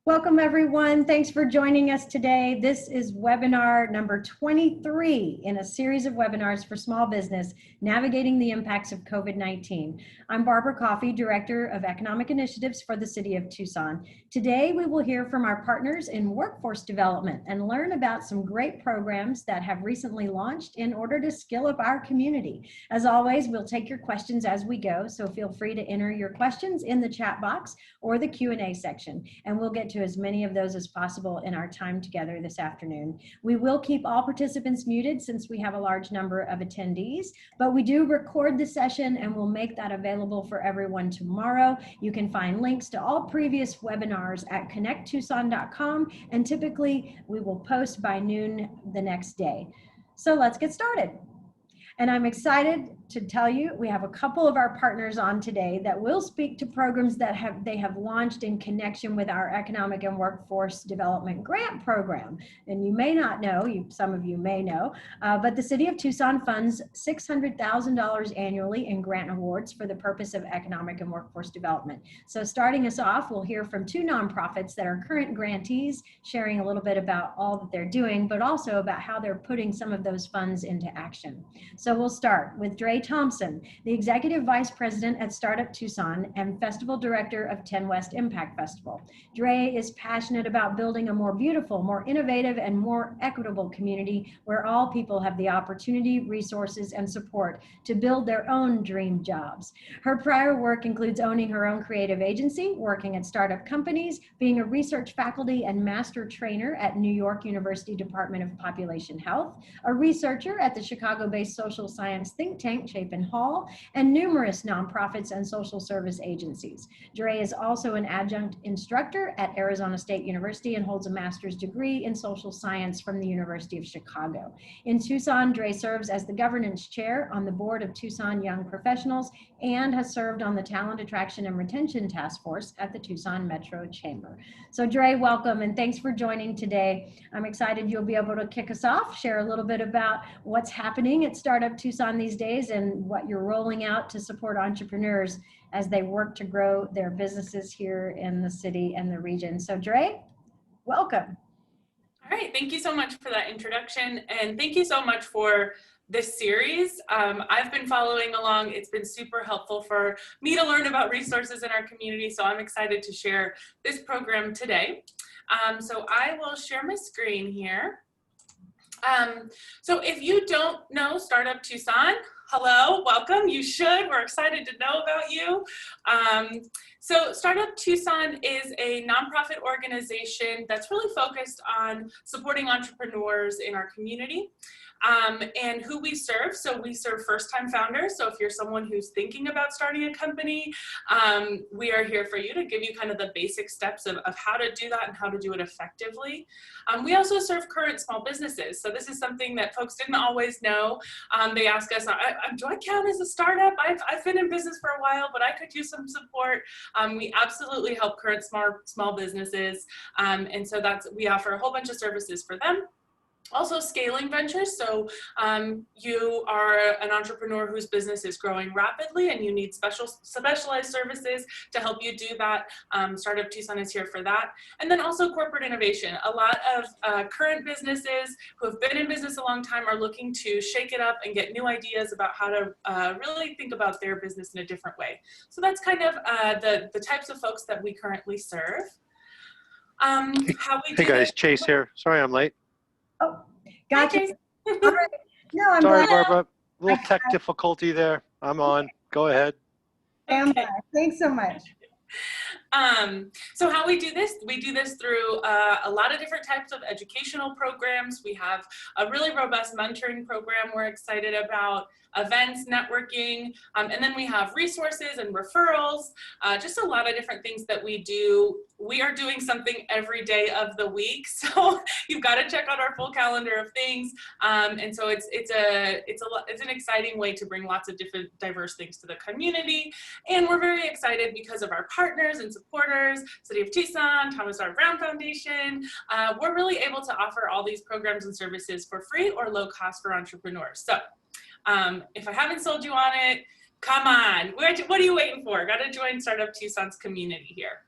Welcome everyone. Thanks for joining us today. This is webinar number 23 in a series of webinars for small business, navigating the impacts of COVID-19. I'm Barbara Coffey, Director of Economic Initiatives for the City of Tucson. Today we will hear from our partners in workforce development and learn about some great programs that have recently launched in order to skill up our community. As always, we'll take your questions as we go, so feel free to enter your questions in the chat box or the Q&A section, and we'll get to as many of those as possible in our time together this afternoon. We will keep all participants muted since we have a large number of attendees, but we do record the session and we'll make that available for everyone tomorrow. You can find links to all previous webinars at connecttucson.com, and typically we will post by noon the next day. So let's get started. And I'm excited to tell you we have a couple of our partners on today that will speak to programs that they have launched in connection with our Economic and Workforce Development Grant Program. And you may not know, some of you may know, but the City of Tucson funds $600,000 annually in grant awards for the purpose of economic and workforce development. So starting us off, we'll hear from two nonprofits that are current grantees, sharing a little bit about all that they're doing, but also about how they're putting some of those funds into action. So we'll start with Dre Thompson, the Executive Vice President at Startup Tucson and Festival Director of 10 West Impact Festival. Dre is passionate about building a more beautiful, more innovative, and more equitable community where all people have the opportunity, resources, and support to build their own dream jobs. Her prior work includes owning her own creative agency, working at startup companies, being a research faculty and master trainer at New York University Department of Population Health, a researcher at the Chicago-based social science think tank Chapin Hall, and numerous nonprofits and social service agencies. Dre is also an adjunct instructor at Arizona State University and holds a master's degree in social science from the University of Chicago. In Tucson, Dre serves as the governance chair on the board of Tucson Young Professionals and has served on the Talent Attraction and Retention Task Force at the Tucson Metro Chamber. So Dre, welcome and thanks for joining today. I'm excited you'll be able to kick us off, share a little bit about what's happening at Startup Tucson these days and what you're rolling out to support entrepreneurs as they work to grow their businesses here in the city and the region. So Dre, welcome. All right, thank you so much for that introduction, and thank you so much for this series. I've been following along. It's been super helpful for me to learn about resources in our community, so I'm excited to share this program today. So I will share my screen here. So if you don't know Startup Tucson, hello, welcome. You should. We're excited to know about you. So Startup Tucson is a nonprofit organization that's really focused on supporting entrepreneurs in our community. And who we serve. So we serve first-time founders. So if you're someone who's thinking about starting a company, we are here for you to give you kind of the basic steps of how to do that and how to do it effectively. We also serve current small businesses. So this is something that folks didn't always know. They ask us, do I count as a startup? I've been in business for a while, but I could use some support. We absolutely help current small businesses. And so we offer a whole bunch of services for them. Also scaling ventures, so you are an entrepreneur whose business is growing rapidly and you need specialized services to help you do that. Startup Tucson is here for that. And then also corporate innovation. A lot of current businesses who have been in business a long time are looking to shake it up and get new ideas about how to really think about their business in a different way. So that's kind of the types of folks that we currently serve. Hey guys, Chase here. Sorry I'm late. Oh, gotcha. All right. No, I'm sorry, glad. Barbara. A little tech difficulty there. I'm on. Go ahead. Okay. Thanks so much. So how we do this through a lot of different types of educational programs. We have a really robust mentoring program we're excited about, events, networking, and then we have resources and referrals, just a lot of different things that we do. We are doing something every day of the week, so you've got to check out our full calendar of things. And so it's an exciting way to bring lots of different diverse things to the community. And we're very excited because of our partners and supporters, City of Tucson, Thomas R. Brown Foundation. We're really able to offer all these programs and services for free or low cost for entrepreneurs. So if I haven't sold you on it, come on. What are you waiting for? Got to join Startup Tucson's community here.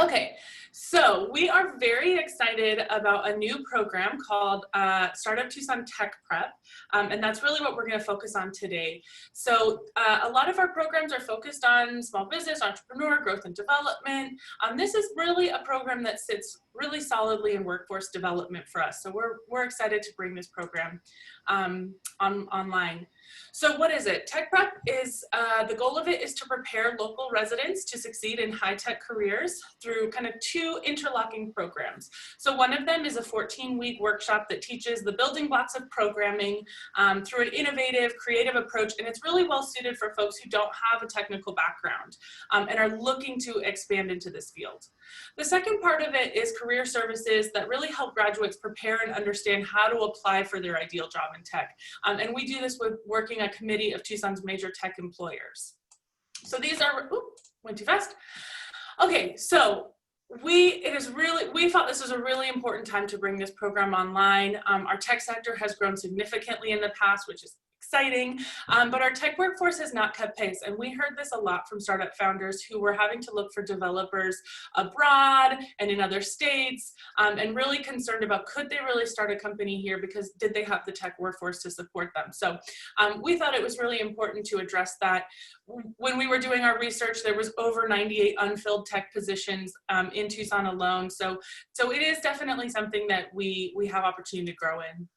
Okay, so we are very excited about a new program called Startup Tucson Tech Prep, and that's really what we're going to focus on today. So a lot of our programs are focused on small business, entrepreneur, growth and development. This is really a program that sits really solidly in workforce development for us. So we're excited to bring this program online. So what is it? Tech Prep is, the goal of it is to prepare local residents to succeed in high-tech careers through kind of two interlocking programs. So one of them is a 14-week workshop that teaches the building blocks of programming through an innovative, creative approach, and it's really well suited for folks who don't have a technical background and are looking to expand into this field. The second part of it is career services that really help graduates prepare and understand how to apply for their ideal job in tech. And we do this with working a committee of Tucson's major tech employers. So these are, went too fast. Okay, so we thought this was a really important time to bring this program online. Our tech sector has grown significantly in the past, which is exciting, but our tech workforce has not kept pace. And we heard this a lot from startup founders who were having to look for developers abroad and in other states, and really concerned about, could they really start a company here, because did they have the tech workforce to support them? So we thought it was really important to address that. When we were doing our research, there was over 98 unfilled tech positions in Tucson alone. So it is definitely something that we have opportunity to grow in.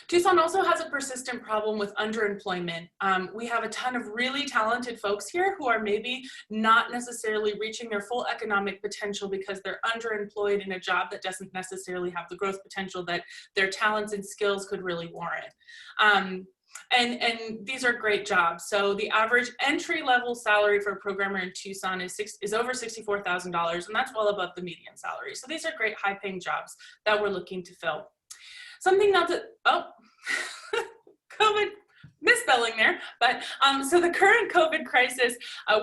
Tucson also has a persistent problem with underemployment. We have a ton of really talented folks here who are maybe not necessarily reaching their full economic potential because they're underemployed in a job that doesn't necessarily have the growth potential that their talents and skills could really warrant. And these are great jobs. So the average entry-level salary for a programmer in Tucson is over $64,000, and that's well above the median salary. So these are great high-paying jobs that we're looking to fill. Something not to, COVID, misspelling there, but so the current COVID crisis,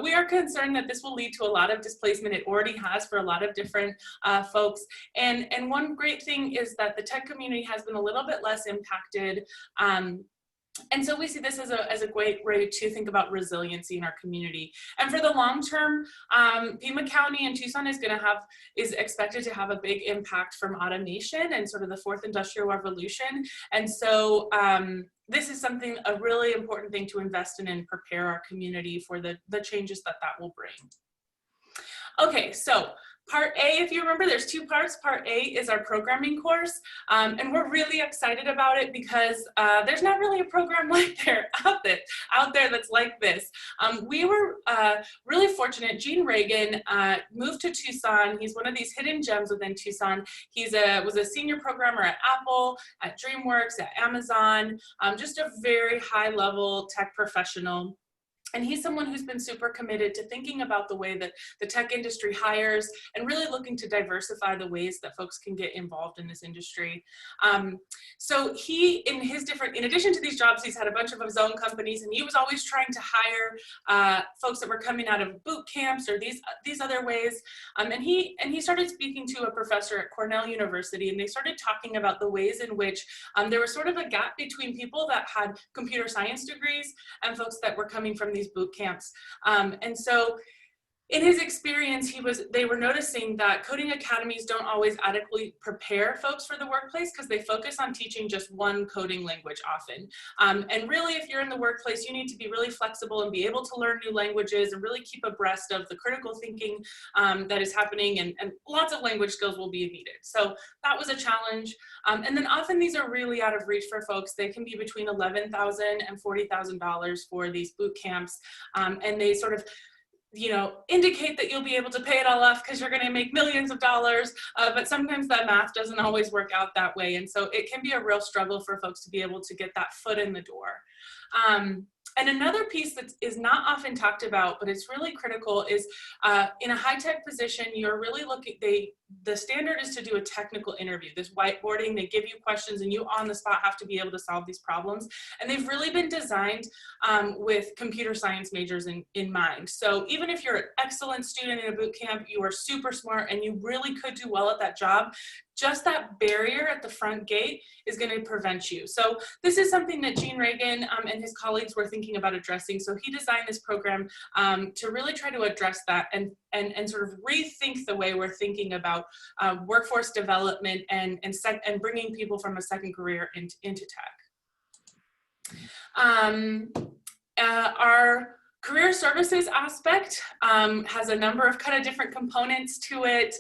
we are concerned that this will lead to a lot of displacement. It already has for a lot of different folks. And one great thing is that the tech community has been a little bit less impacted. And so we see this as a great way to think about resiliency in our community. And for the long term, Pima County and Tucson is expected to have a big impact from automation and sort of the fourth industrial revolution. And so this is a really important thing to invest in and prepare our community for the changes that will bring. Okay, so Part A, if you remember, there's two parts. Part A is our programming course, and we're really excited about it because there's not really a program out there that's like this. We were really fortunate. Gene Reagan moved to Tucson. He's one of these hidden gems within Tucson. He was a senior programmer at Apple, at DreamWorks, at Amazon, just a very high-level tech professional. And he's someone who's been super committed to thinking about the way that the tech industry hires and really looking to diversify the ways that folks can get involved in this industry. So he, in addition to these jobs, he's had a bunch of his own companies, and he was always trying to hire folks that were coming out of boot camps or these other ways. And he started speaking to a professor at Cornell University, and they started talking about the ways in which there was sort of a gap between people that had computer science degrees and folks that were coming from these boot camps. And so in his experience, they were noticing that coding academies don't always adequately prepare folks for the workplace because they focus on teaching just one coding language often. And really, if you're in the workplace, you need to be really flexible and be able to learn new languages and really keep abreast of the critical thinking that is happening, and lots of language skills will be needed. So that was a challenge. And then often these are really out of reach for folks. They can be between $11,000 and $40,000 for these boot camps. And they sort of indicate that you'll be able to pay it all off because you're going to make millions of dollars, but sometimes that math doesn't always work out that way. And so it can be a real struggle for folks to be able to get that foot in the door. And another piece that is not often talked about, but it's really critical, is in a high-tech position, you're really looking, the standard is to do a technical interview, this whiteboarding. They give you questions and you on the spot have to be able to solve these problems. And they've really been designed with computer science majors in mind. So even if you're an excellent student in a boot camp, you are super smart and you really could do well at that job, just that barrier at the front gate is going to prevent you. So this is something that Gene Reagan and his colleagues were thinking about addressing. So he designed this program to really try to address that and sort of rethink the way we're thinking about workforce development and bringing people from a second career into tech. Our career services aspect has a number of kind of different components to it.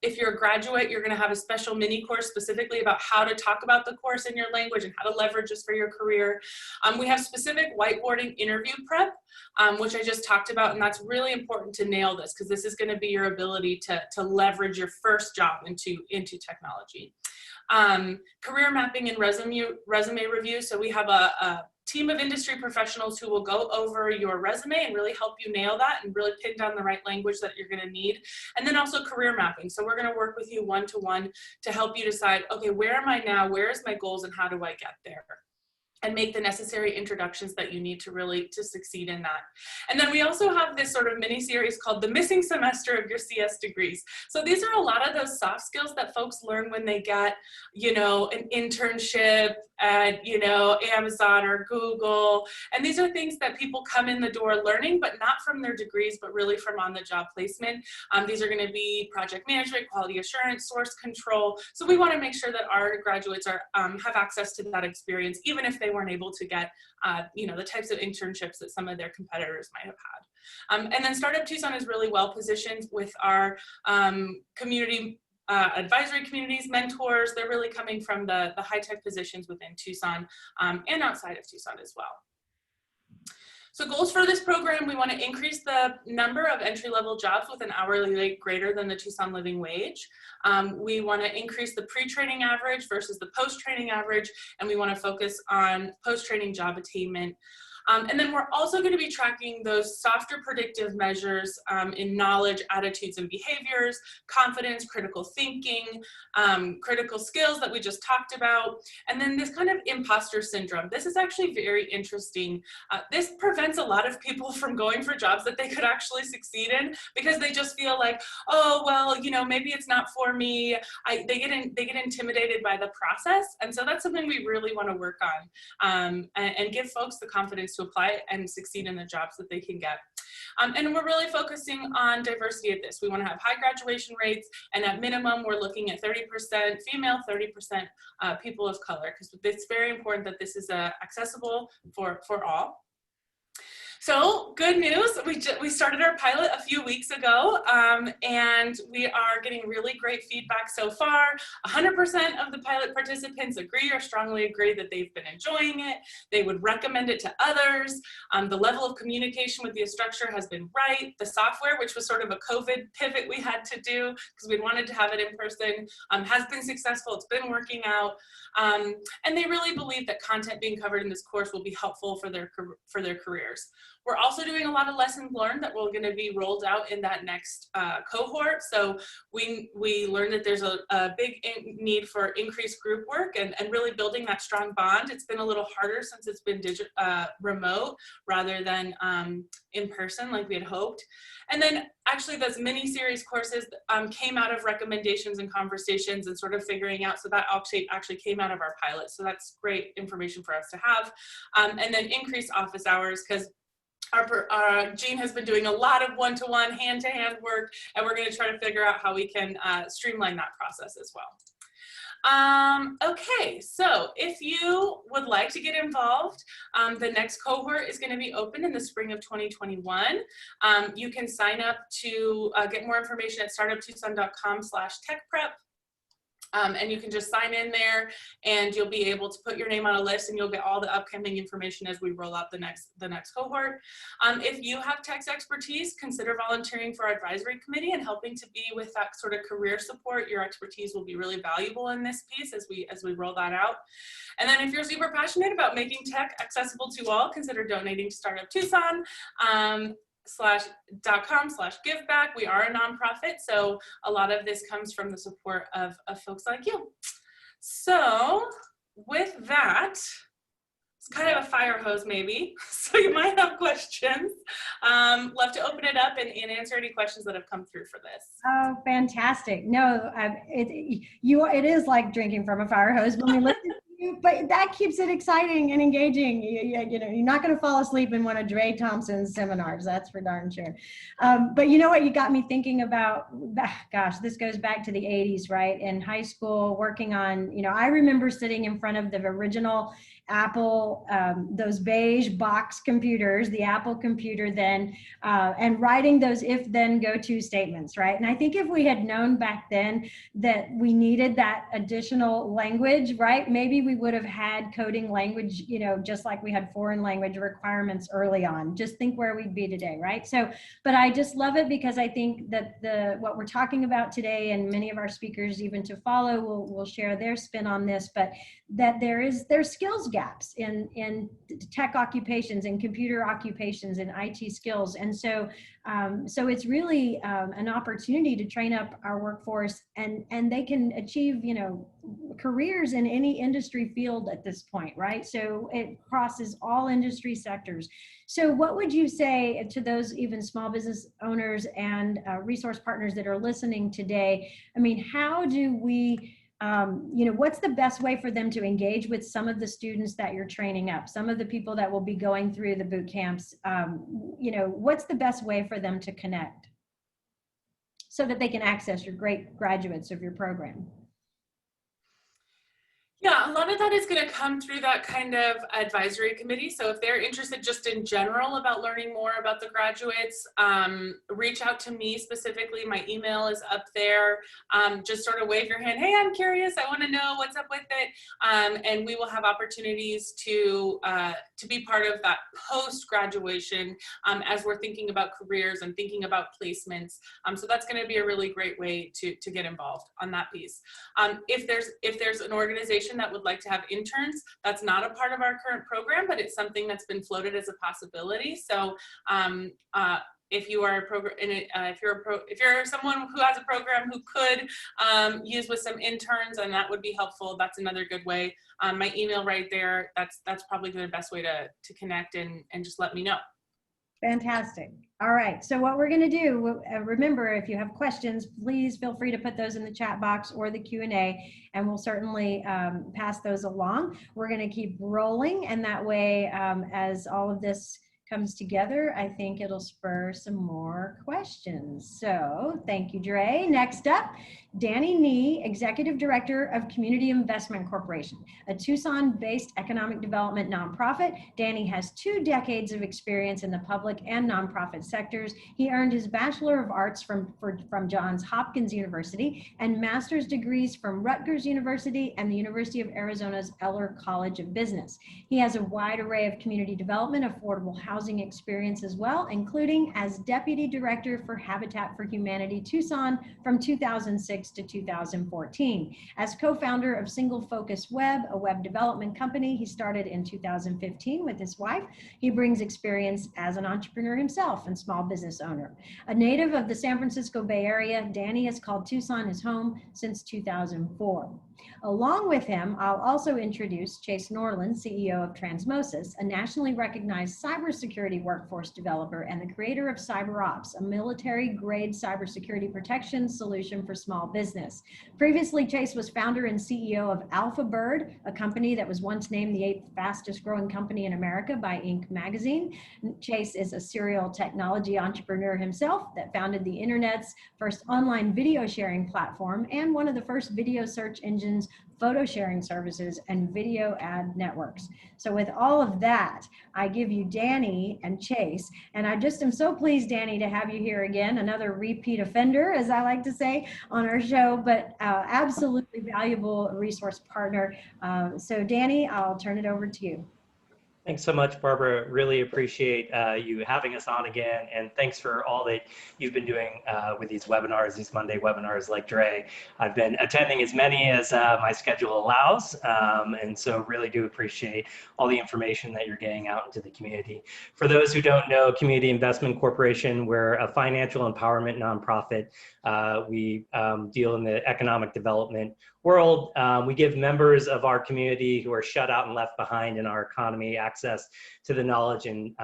If you're a graduate, you're going to have a special mini course specifically about how to talk about the course in your language and how to leverage this for your career. We have specific whiteboarding interview prep, which I just talked about, and that's really important to nail this because this is going to be your ability to leverage your first job into technology. Career mapping and resume review. So we have a team of industry professionals who will go over your resume and really help you nail that and really pin down the right language that you're going to need. And then also career mapping. So we're going to work with you one-to-one to help you decide, okay, where am I now? Where is my goals and how do I get there? And make the necessary introductions that you need to succeed in that. And then we also have this sort of mini series called The Missing Semester of Your CS Degrees. So these are a lot of those soft skills that folks learn when they get, an internship at, Amazon or Google. And these are things that people come in the door learning, but not from their degrees, but really from on-the-job placement. These are going to be project management, quality assurance, source control. So we want to make sure that our graduates have access to that experience, even if they weren't able to get, the types of internships that some of their competitors might have had. And then Startup Tucson is really well positioned with our community advisory communities, mentors. They're really coming from the high-tech positions within Tucson and outside of Tucson as well. So goals for this program, we want to increase the number of entry-level jobs with an hourly rate greater than the Tucson living wage. We want to increase the pre-training average versus the post-training average, and we want to focus on post-training job attainment. And then we're also going to be tracking those softer predictive measures in knowledge, attitudes, and behaviors, confidence, critical thinking, critical skills that we just talked about, and then this kind of imposter syndrome. This is actually very interesting. This prevents a lot of people from going for jobs that they could actually succeed in because they just feel like, oh, well, maybe it's not for me. They get intimidated by the process, and so that's something we really want to work on and give folks the confidence to apply and succeed in the jobs that they can get. And we're really focusing on diversity at this. We want to have high graduation rates, and at minimum, we're looking at 30% female, 30% people of color, because it's very important that this is accessible for all. So good news, we started our pilot a few weeks ago, and we are getting really great feedback so far. 100% of the pilot participants agree or strongly agree that they've been enjoying it. They would recommend it to others. The level of communication with the instructor has been right. The software, which was sort of a COVID pivot we had to do because we wanted to have it in person, has been successful. It's been working out. And they really believe that content being covered in this course will be helpful for their careers. We're also doing a lot of lessons learned that we're going to be rolled out in that next cohort. So we learned that there's a big need for increased group work and really building that strong bond. It's been a little harder since it's been remote rather than in person like we had hoped. And then actually those mini series courses came out of recommendations and conversations and sort of figuring out, so that actually came out of our pilot. So that's great information for us to have. And then increased office hours, because Gene has been doing a lot of one-to-one, hand-to-hand work, and we're going to try to figure out how we can streamline that process as well. Okay, so if you would like to get involved, the next cohort is going to be open in the spring of 2021. You can sign up to get more information at startuptucson.com/techprep. And you can just sign in there and you'll be able to put your name on a list and you'll get all the upcoming information as we roll out the next cohort. If you have tech expertise, consider volunteering for our advisory committee and helping to be with that sort of career support. Your expertise will be really valuable in this piece as we roll that out. And then if you're super passionate about making tech accessible to all, consider donating to Startup Tucson. .com/giveback. We are a nonprofit, so a lot of this comes from the support of folks like you. So with that, It's kind of a fire hose maybe, so you might have questions. Love to open it up and answer any questions that have come through for this. Oh, fantastic. No, it is like drinking from a fire hose when we listen to you, but that keeps it exciting and engaging. You know, you're not going to fall asleep in one of Dre Thompson's seminars, that's for darn sure. But you know what, you got me thinking about, gosh, this goes back to the 80s, right? In high school, working on, you know, I remember sitting in front of the original Apple, those beige box computers, the Apple computer then, and writing those if then go to statements, right? And I think if we had known back then that we needed that additional language, right? Maybe we would have had coding language, you know, just like we had foreign language requirements early on. Just think where we'd be today, right? So, but I just love it because I think that what we're talking about today, and many of our speakers even to follow will share their spin on this, but that there's skills gaps in tech occupations and computer occupations and IT skills. And so it's really an opportunity to train up our workforce, and they can achieve, you know, careers in any industry field at this point, right? So it crosses all industry sectors. So what would you say to those even small business owners and resource partners that are listening today? I mean, how do we you know, what's the best way for them to engage with some of the students that you're training up, some of the people that will be going through the boot camps? You know, what's the best way for them to connect so that they can access your great graduates of your program? Yeah, a lot of that is going to come through that kind of advisory committee. So if they're interested just in general about learning more about the graduates, reach out to me specifically. My email is up there. Just sort of wave your hand. Hey, I'm curious. I want to know what's up with it. And we will have opportunities to be part of that post-graduation as we're thinking about careers and thinking about placements. So that's going to be a really great way to get involved on that piece. If there's an organization that would like to have interns, that's not a part of our current program, but it's something that's been floated as a possibility. So if you are a program, if you're someone who has a program who could use with some interns, and that would be helpful, that's another good way. My email right there, that's probably the best way to connect and just let me know. Fantastic. All right. So what we're going to do, remember, if you have questions, please feel free to put those in the chat box or the Q&A, and we'll certainly pass those along. We're going to keep rolling, and that way, as all of this comes together, I think it'll spur some more questions. So thank you, Dre. Next up, Danny Nee, Executive Director of Community Investment Corporation, a Tucson-based economic development nonprofit. Danny has 2 decades of experience in the public and nonprofit sectors. He earned his Bachelor of Arts from Johns Hopkins University and master's degrees from Rutgers University and the University of Arizona's Eller College of Business. He has a wide array of community development, affordable housing experience as well, including as Deputy Director for Habitat for Humanity Tucson from 2006 to 2014. As co-founder of Single Focus Web, a web development company he started in 2015 with his wife, he brings experience as an entrepreneur himself and small business owner. A native of the San Francisco Bay Area, Danny has called Tucson his home since 2004. Along with him, I'll also introduce Chase Norland, CEO of Transmosis, a nationally recognized cybersecurity workforce developer and the creator of CyberOps, a military-grade cybersecurity protection solution for small business. Previously, Chase was founder and CEO of AlphaBird, a company that was once named the 8th fastest growing company in America by Inc. magazine. Chase is a serial technology entrepreneur himself that founded the internet's first online video sharing platform and one of the first video search engines, photo sharing services, and video ad networks. So with all of that, I give you Danny and Chase, and I just am so pleased, Danny, to have you here again, another repeat offender, as I like to say, on our show, but absolutely valuable resource partner. So Danny, I'll turn it over to you. Thanks so much, Barbara. Really appreciate you having us on again. And thanks for all that you've been doing with these webinars, these Monday webinars like Dre. I've been attending as many as my schedule allows. And so really do appreciate all the information that you're getting out into the community. For those who don't know, Community Investment Corporation, we're a financial empowerment nonprofit. We deal in the economic development world. We give members of our community who are shut out and left behind in our economy access to the knowledge and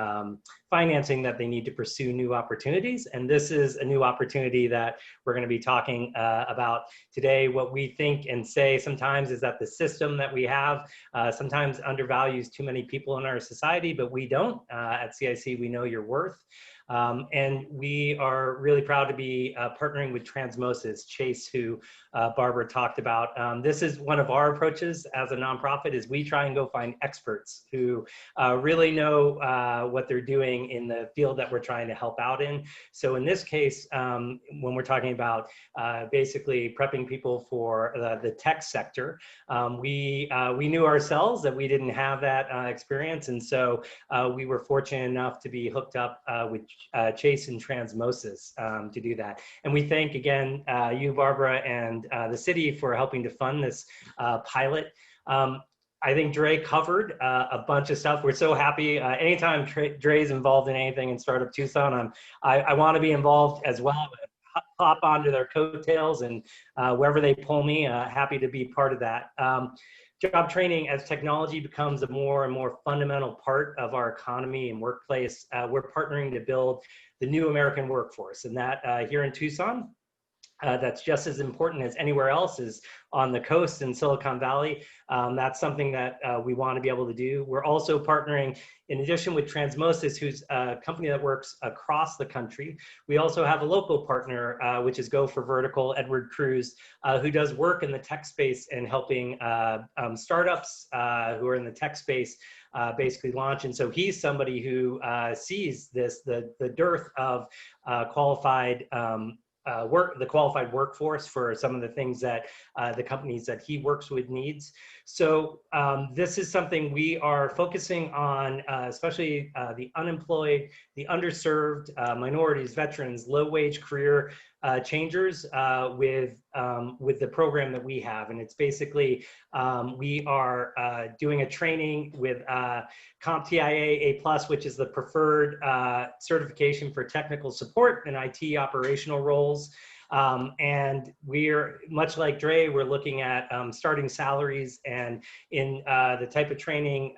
financing that they need to pursue new opportunities. And this is a new opportunity that we're going to be talking about today. What we think and say sometimes is that the system that we have sometimes undervalues too many people in our society, but we don't. At CIC, we know your worth. And we are really proud to be partnering with Transmosis, Chase, who Barbara talked about. This is one of our approaches as a nonprofit, is we try and go find experts who really know what they're doing in the field that we're trying to help out in. So in this case, when we're talking about basically prepping people for the tech sector, we knew ourselves that we didn't have that experience. And so we were fortunate enough to be hooked up with Chase and Transmosis to do that. And we thank again you, Barbara, and the city for helping to fund this pilot. I think Dre covered a bunch of stuff. We're so happy. Anytime Dre's involved in anything in Startup Tucson, I want to be involved as well. Hop onto their coattails, and wherever they pull me, happy to be part of that. Job training, as technology becomes a more and more fundamental part of our economy and workplace, we're partnering to build the new American workforce. And that here in Tucson, that's just as important as anywhere else is on the coast in Silicon Valley. That's something that we want to be able to do. We're also partnering, in addition with Transmosis, who's a company that works across the country. We also have a local partner, which is Go for Vertical, Edward Cruz, who does work in the tech space and helping startups who are in the tech space basically launch. And so he's somebody who sees this, the dearth of qualified the qualified workforce for some of the things that the companies that he works with needs. So this is something we are focusing on, especially the unemployed, the underserved, minorities, veterans, low-wage career changers with the program that we have. And it's basically, we are doing a training with CompTIA A+, which is the preferred certification for technical support and IT operational roles. And we're, much like Dre, we're looking at starting salaries, and in the type of training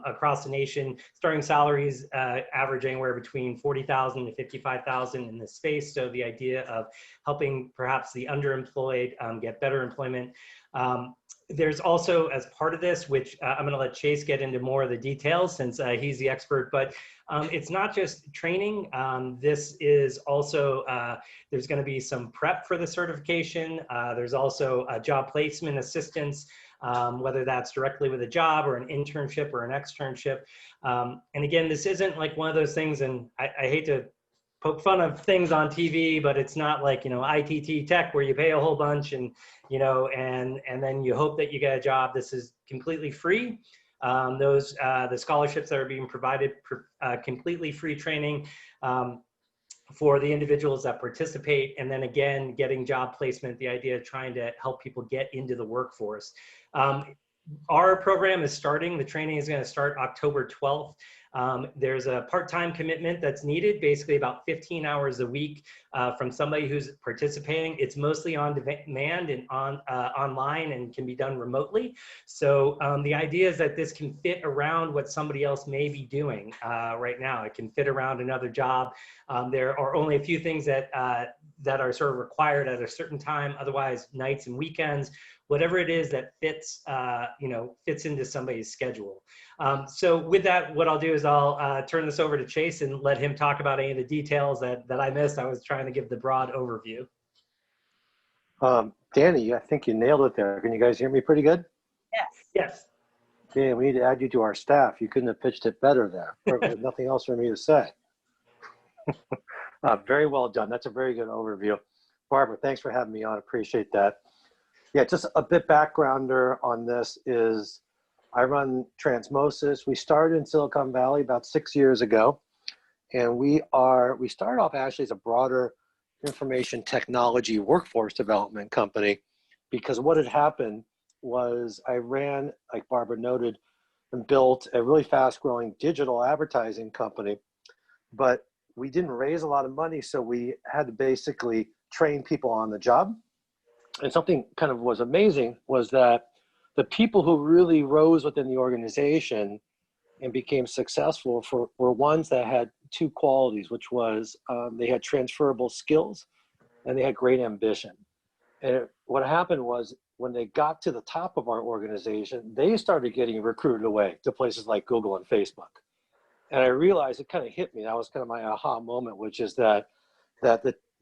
across the nation, starting salaries average anywhere between $40,000 to $55,000 in this space. So the idea of helping perhaps the underemployed get better employment. There's also, as part of this, which I'm going to let Chase get into more of the details since he's the expert, but it's not just training. This is also, there's going to be some prep for the certification. There's also job placement assistance, whether that's directly with a job or an internship or an externship. And again, this isn't like one of those things, and I hate to poke fun of things on TV, but it's not like, you know, ITT Tech where you pay a whole bunch and, you know, and then you hope that you get a job. This is completely free. The scholarships that are being provided, completely free training for the individuals that participate. And then again, getting job placement, the idea of trying to help people get into the workforce. Our program is starting, the training is going to start October 12th. There's a part-time commitment that's needed, basically about 15 hours a week from somebody who's participating. It's mostly on demand and online and can be done remotely. So the idea is that this can fit around what somebody else may be doing right now. It can fit around another job. There are only a few things that are sort of required at a certain time, otherwise nights and weekends, whatever it is that fits, fits into somebody's schedule. So with that, what I'll do is I'll turn this over to Chase and let him talk about any of the details that I missed. I was trying to give the broad overview. Danny, I think you nailed it there. Can you guys hear me pretty good? Yes. Yes. Yeah, we need to add you to our staff. You couldn't have pitched it better there. There's nothing else for me to say. Very well done. That's a very good overview. Barbara, thanks for having me on. Appreciate that. Yeah, just a bit backgrounder on this is I run Transmosis. We started in Silicon Valley about 6 years ago. And we started off actually as a broader information technology workforce development company, because what had happened was I ran, like Barbara noted, and built a really fast growing digital advertising company, but we didn't raise a lot of money. So we had to basically train people on the job. And something kind of was amazing was that the people who really rose within the organization and became successful were ones that had two qualities, which was they had transferable skills and they had great ambition. And what happened was when they got to the top of our organization, they started getting recruited away to places like Google and Facebook. And I realized, it kind of hit me. That was kind of my aha moment, which is that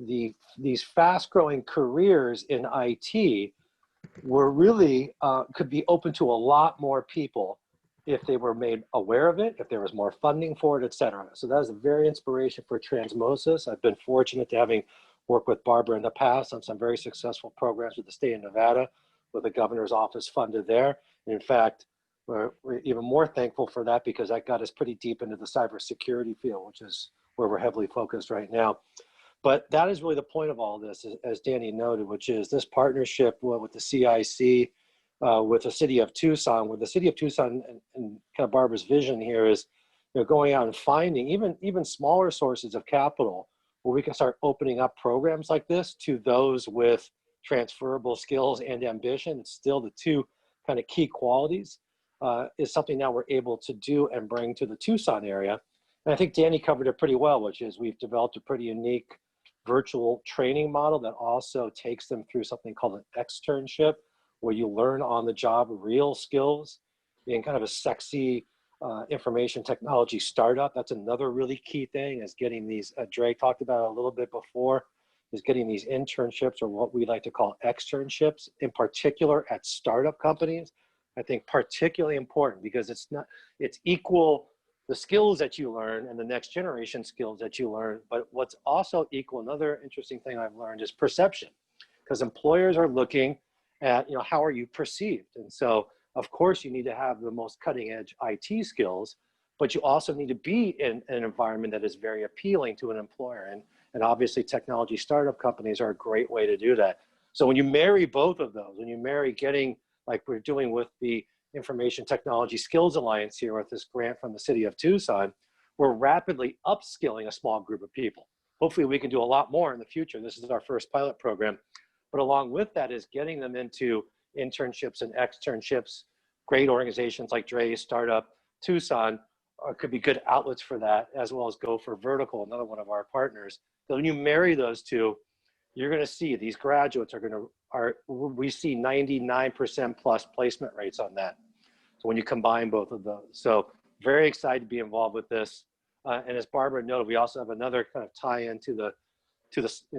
these fast growing careers in IT were really could be open to a lot more people if they were made aware of it, if there was more funding for it, et cetera. So that was a very inspiration for Transmosis. I've been fortunate to having worked with Barbara in the past on some very successful programs with the state of Nevada, with the governor's office funded there. And in fact, we're even more thankful for that because that got us pretty deep into the cybersecurity field, which is where we're heavily focused right now. But that is really the point of all this, as Danny noted, which is this partnership with the CIC, with the city of Tucson, where the city of Tucson and kind of Barbara's vision here is, going out and finding even smaller sources of capital where we can start opening up programs like this to those with transferable skills and ambition. It's still the two kind of key qualities, is something now we're able to do and bring to the Tucson area. And I think Danny covered it pretty well, which is we've developed a pretty unique virtual training model that also takes them through something called an externship, where you learn on the job real skills in kind of a sexy information technology startup. That's another really key thing, is getting these, Dre talked about it a little bit before, is getting these internships, or what we like to call externships, in particular at startup companies. I think particularly important because it's equal, the skills that you learn and the next generation skills that you learn, but what's also equal, another interesting thing I've learned, is perception, because employers are looking at, how are you perceived? And so, of course, you need to have the most cutting edge IT skills, but you also need to be in an environment that is very appealing to an employer. And obviously technology startup companies are a great way to do that. So when you marry both of those, when you marry getting, like we're doing with the Information Technology Skills Alliance here with this grant from the city of Tucson, we're rapidly upskilling a small group of people. Hopefully we can do a lot more in the future. This is our first pilot program. But along with that is getting them into internships and externships. Great organizations like Dre's startup, Tucson, could be good outlets for that, as well as Go for Vertical, another one of our partners. So when you marry those two, you're going to see these graduates we see 99% plus placement rates on that. So when you combine both of those. So very excited to be involved with this. And as Barbara noted, we also have another kind of tie-in to the,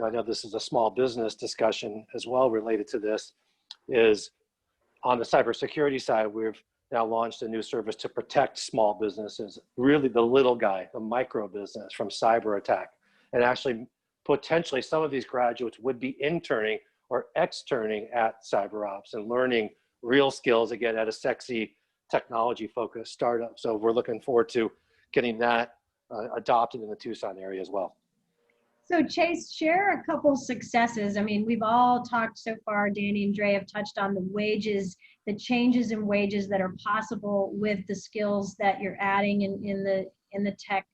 I know this is a small business discussion as well related to this, is on the cybersecurity side, we've now launched a new service to protect small businesses, really the little guy, the micro business, from cyber attack. And actually, potentially some of these graduates would be interning or externing at CyberOps and learning real skills, again, at a sexy technology-focused startup. So we're looking forward to getting that adopted in the Tucson area as well. So Chase, share a couple successes. I mean, we've all talked so far, Danny and Dre have touched on the wages, the changes in wages that are possible with the skills that you're adding in the tech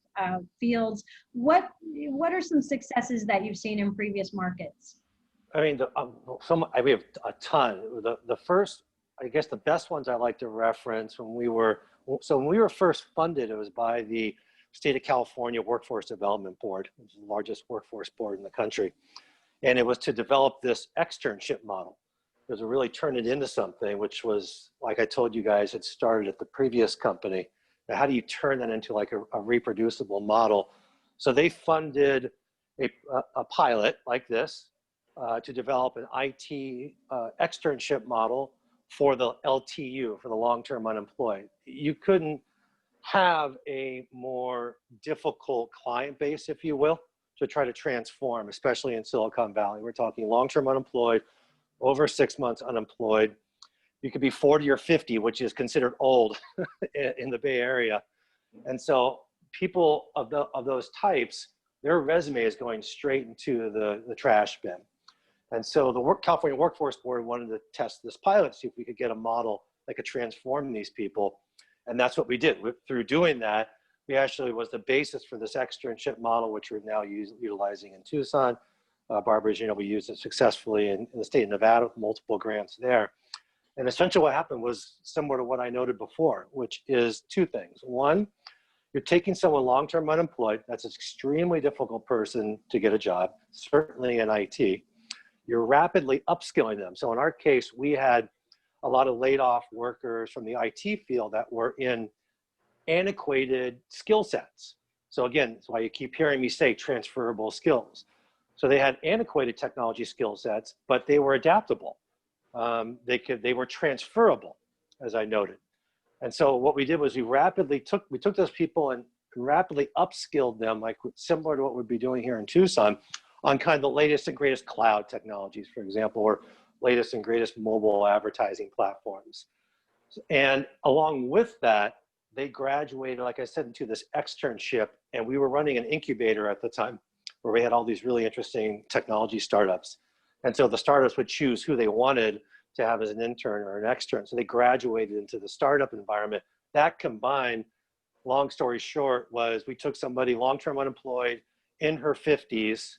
fields. What are some successes that you've seen in previous markets? I mean, we have a ton. The first, I guess the best ones I like to reference when we were first funded, it was by the State of California Workforce Development Board, which is the largest workforce board in the country. And it was to develop this externship model. It was to really turn it into something, which was, like I told you guys, it started at the previous company. Now, how do you turn that into like a reproducible model? So they funded a pilot like this to develop an IT externship model for the LTU, for the long-term unemployed. You couldn't have a more difficult client base, if you will, to try to transform, especially in Silicon Valley. We're talking long-term unemployed, over 6 months unemployed. you could be 40 or 50, which is considered old in the Bay Area. And so people of those types, their resume is going straight into the trash bin. And so the California Workforce Board wanted to test this pilot, see if we could get a model that could transform these people. And that's what we did. Through doing that, we actually was the basis for this externship model, which we're now utilizing in Tucson. Barbara, as you know, we used it successfully in the state of Nevada with multiple grants there. And essentially what happened was similar to what I noted before, which is two things. One, you're taking someone long-term unemployed. That's an extremely difficult person to get a job, certainly in IT. You're rapidly upskilling them. So in our case, we had a lot of laid off workers from the IT field that were in antiquated skill sets. So again, that's why you keep hearing me say transferable skills. So they had antiquated technology skill sets, but they were adaptable. They were transferable, as I noted. And so what we did was we took those people and rapidly upskilled them, like similar to what we'd be doing here in Tucson, on kind of the latest and greatest cloud technologies, for example, or latest and greatest mobile advertising platforms. And along with that, they graduated, like I said, into this externship, and we were running an incubator at the time where we had all these really interesting technology startups. And so the startups would choose who they wanted to have as an intern or an extern. So they graduated into the startup environment. That combined, long story short, was we took somebody long-term unemployed in her 50s,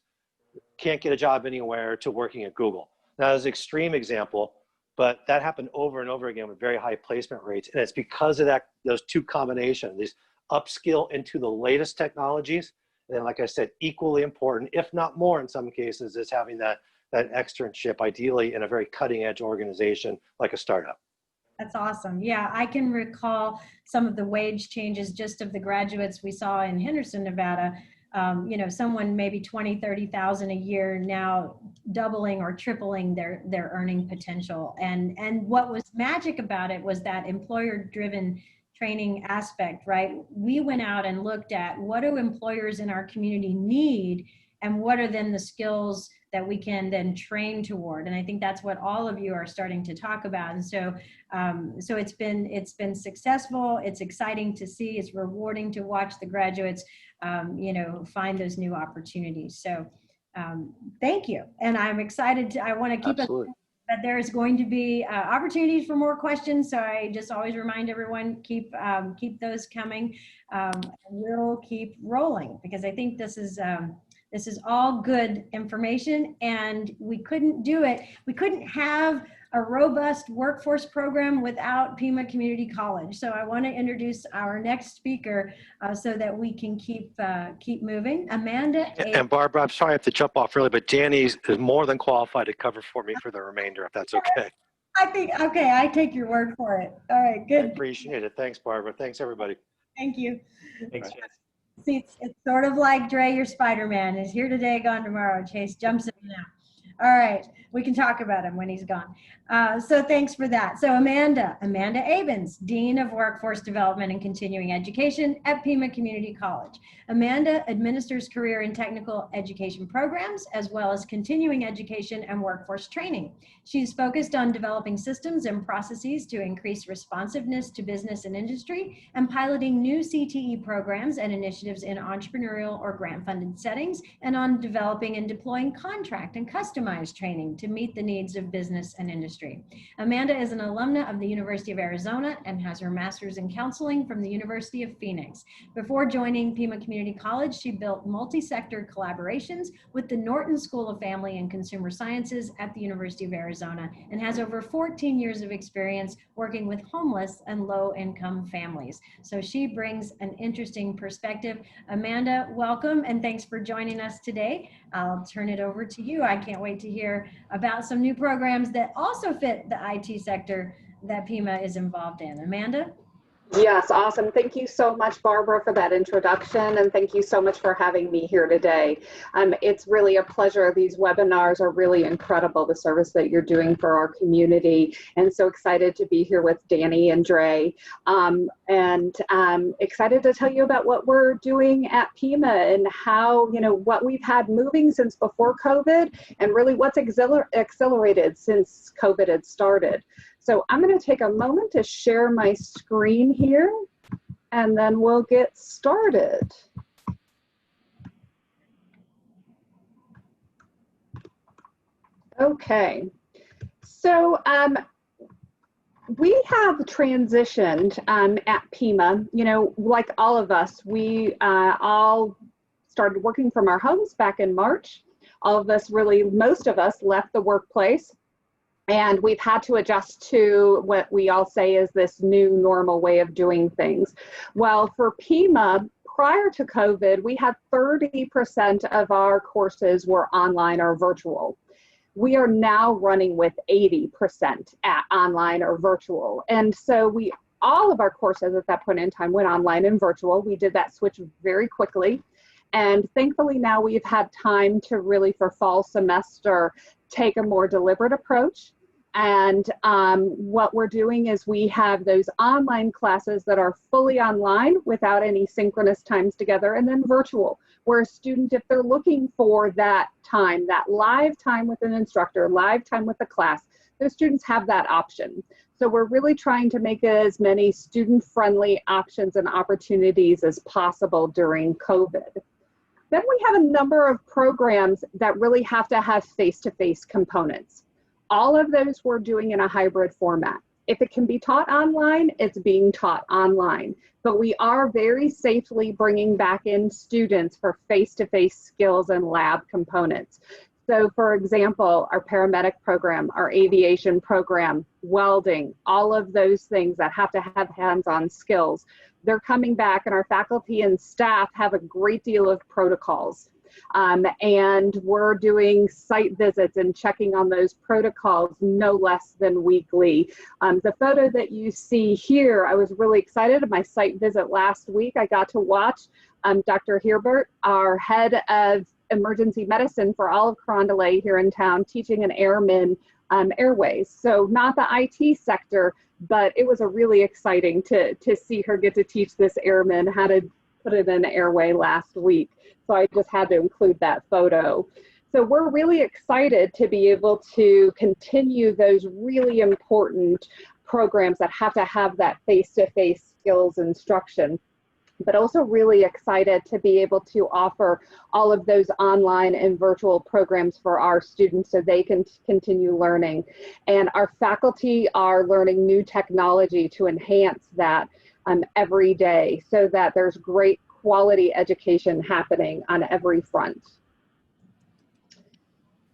can't get a job anywhere, to working at Google. Now, that's an extreme example, but that happened over and over again with very high placement rates. And it's because of that, those two combinations, these upskill into the latest technologies. And then, like I said, equally important, if not more in some cases, is having that externship, ideally in a very cutting edge organization like a startup. That's awesome. Yeah, I can recall some of the wage changes just of the graduates we saw in Henderson, Nevada. You know, someone maybe 20, 30,000 a year now doubling or tripling their earning potential. And what was magic about it was that employer-driven training aspect, right? We went out and looked at what do employers in our community need, and what are then the skills that we can then train toward. And I think that's what all of you are starting to talk about. And so, so it's been successful. It's exciting to see. It's rewarding to watch the graduates, you know, find those new opportunities. So thank you. And I'm excited I want to keep Absolutely. But there is going to be opportunities for more questions. So I just always remind everyone, keep those coming. We'll keep rolling, because I think this is all good information, and we couldn't do it. We couldn't have a robust workforce program without Pima Community College. So I want to introduce our next speaker so that we can keep moving. Amanda. And Barbara, I'm sorry I have to jump off early, but Danny is more than qualified to cover for me for the remainder, if that's okay. I think, okay, I take your word for it. All right, good. I appreciate it. Thanks, Barbara. Thanks, everybody. Thank you. Thanks, Chase. See, it's sort of like Dre, your Spider-Man, is here today, gone tomorrow. Chase jumps in now. All right, we can talk about him when he's gone. So thanks for that. So Amanda Abens, Dean of Workforce Development and Continuing Education at Pima Community College. Amanda administers career and technical education programs, as well as continuing education and workforce training. She's focused on developing systems and processes to increase responsiveness to business and industry, and piloting new CTE programs and initiatives in entrepreneurial or grant-funded settings, and on developing and deploying contract and customized training to meet the needs of business and industry. Amanda is an alumna of the University of Arizona and has her master's in counseling from the University of Phoenix. Before joining Pima Community College, she built multi-sector collaborations with the Norton School of Family and Consumer Sciences at the University of Arizona, and has over 14 years of experience working with homeless and low-income families. So she brings an interesting perspective. Amanda, welcome, and thanks for joining us today. I'll turn it over to you. I can't wait to hear about some new programs that also fit the IT sector that Pima is involved in. Amanda? Yes, awesome. Thank you so much, Barbara, for that introduction, and thank you so much for having me here today. It's really a pleasure. These webinars are really incredible, the service that you're doing for our community, and so excited to be here with Danny and Dre, and excited to tell you about what we're doing at Pima and how, you know, what we've had moving since before COVID, and really what's accelerated since COVID had started. So I'm going to take a moment to share my screen here, and then we'll get started. Okay, so we have transitioned at Pima. You know, like all of us, we all started working from our homes back in March. All of us, really, most of us left the workplace, and we've had to adjust to what we all say is this new normal way of doing things. Well, for Pima, prior to COVID, we had 30% of our courses were online or virtual. We are now running with 80% at online or virtual. And so all of our courses at that point in time went online and virtual. We did that switch very quickly. And thankfully now we've had time to really, for fall semester, take a more deliberate approach. And what we're doing is we have those online classes that are fully online without any synchronous times together, and then virtual, where a student, if they're looking for that time, that live time with an instructor, live time with the class, those students have that option. So we're really trying to make as many student-friendly options and opportunities as possible during COVID. Then we have a number of programs that really have to have face-to-face components. All of those we're doing in a hybrid format. If it can be taught online, it's being taught online. But we are very safely bringing back in students for face-to-face skills and lab components. So for example, our paramedic program, our aviation program, welding, all of those things that have to have hands-on skills, they're coming back, and our faculty and staff have a great deal of protocols. And we're doing site visits and checking on those protocols no less than weekly. The photo that you see here, I was really excited at my site visit last week. I got to watch Dr. Herbert, our head of emergency medicine for all of Carondelet here in town, teaching an airman airways. So not the IT sector, but it was a really exciting to see her get to teach this airman how to put it in an airway last week. So I just had to include that photo. So we're really excited to be able to continue those really important programs that have to have that face-to-face skills instruction, but also really excited to be able to offer all of those online and virtual programs for our students so they can continue learning. And our faculty are learning new technology to enhance that every day so that there's great quality education happening on every front.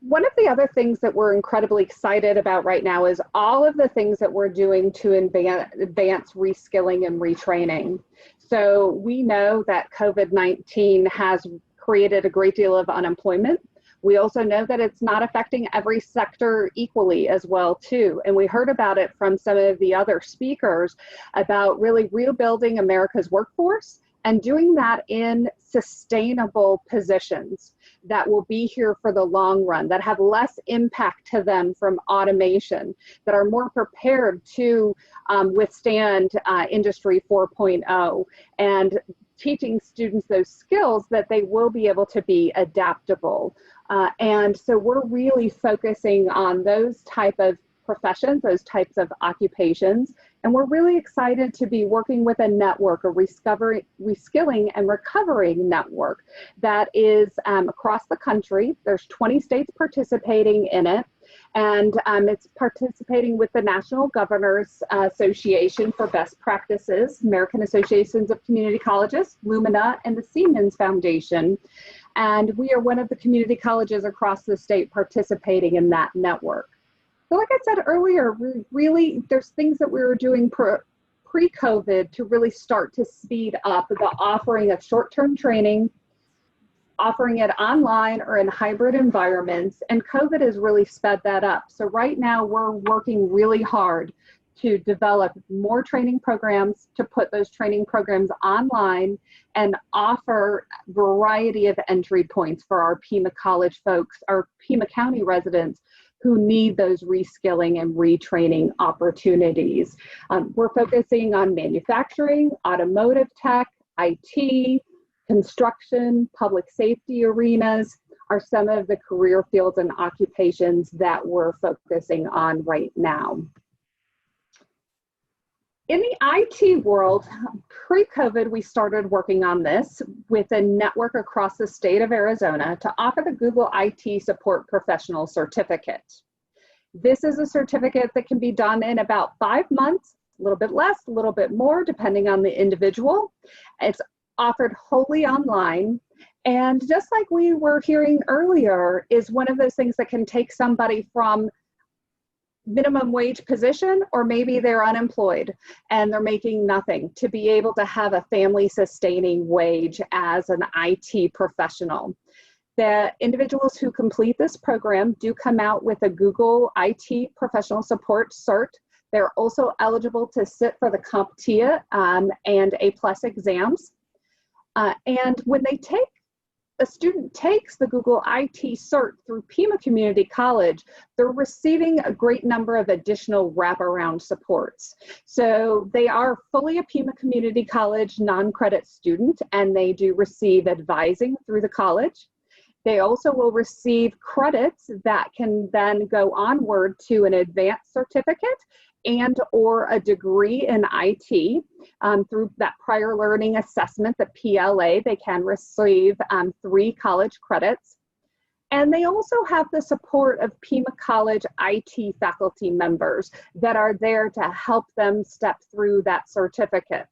One of the other things that we're incredibly excited about right now is all of the things that we're doing to advance reskilling and retraining. So we know that COVID-19 has created a great deal of unemployment. We also know that it's not affecting every sector equally as well too. And we heard about it from some of the other speakers about really rebuilding America's workforce and doing that in sustainable positions that will be here for the long run, that have less impact to them from automation, that are more prepared to withstand Industry 4.0, and teaching students those skills that they will be able to be adaptable. And so we're really focusing on those type of professions, those types of occupations. And we're really excited to be working with a network, a reskilling and recovering network that is across the country. There's 20 states participating in it. And it's participating with the National Governors Association for Best Practices, American Associations of Community Colleges, Lumina, and the Siemens Foundation. And we are one of the community colleges across the state participating in that network. So like I said earlier, there's things that we were doing pre-COVID to really start to speed up the offering of short-term training, offering it online or in hybrid environments, and COVID has really sped that up. So right now we're working really hard to develop more training programs, to put those training programs online and offer a variety of entry points for our Pima College folks, our Pima County residents who need those reskilling and retraining opportunities. We're focusing on manufacturing, automotive tech, IT, construction, public safety arenas are some of the career fields and occupations that we're focusing on right now. In the IT world, pre-COVID, we started working on this with a network across the state of Arizona to offer the Google IT Support Professional Certificate. This is a certificate that can be done in about 5 months, a little bit less, a little bit more, depending on the individual. It's offered wholly online. And just like we were hearing earlier, is one of those things that can take somebody from minimum wage position, or maybe they're unemployed and they're making nothing, to be able to have a family sustaining wage as an IT professional. The individuals who complete this program do come out with a Google IT Professional Support Cert. They're also eligible to sit for the CompTIA and A+ exams. And when a student takes the Google IT Cert through Pima Community College, they're receiving a great number of additional wraparound supports. So they are fully a Pima Community College non-credit student, and they do receive advising through the college. They also will receive credits that can then go onward to an advanced certificate and or a degree in IT. Through that prior learning assessment, the PLA, they can receive 3 college credits. And they also have the support of Pima College IT faculty members that are there to help them step through that certificate.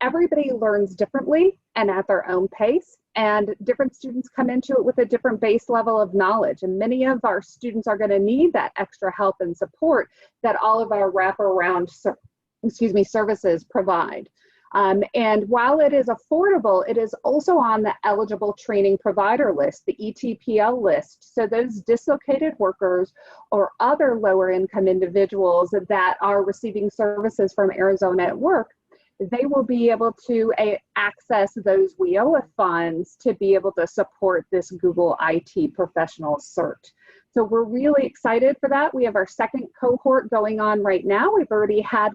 Everybody learns differently and at their own pace, and different students come into it with a different base level of knowledge. And many of our students are going to need that extra help and support that all of our wraparound services provide. And while it is affordable, it is also on the eligible training provider list, the ETPL list. So those dislocated workers or other lower income individuals that are receiving services from Arizona at Work, they will be able to access those WIOA funds to be able to support this Google IT Professional Cert. So we're really excited for that. We have our second cohort going on right now. We've already had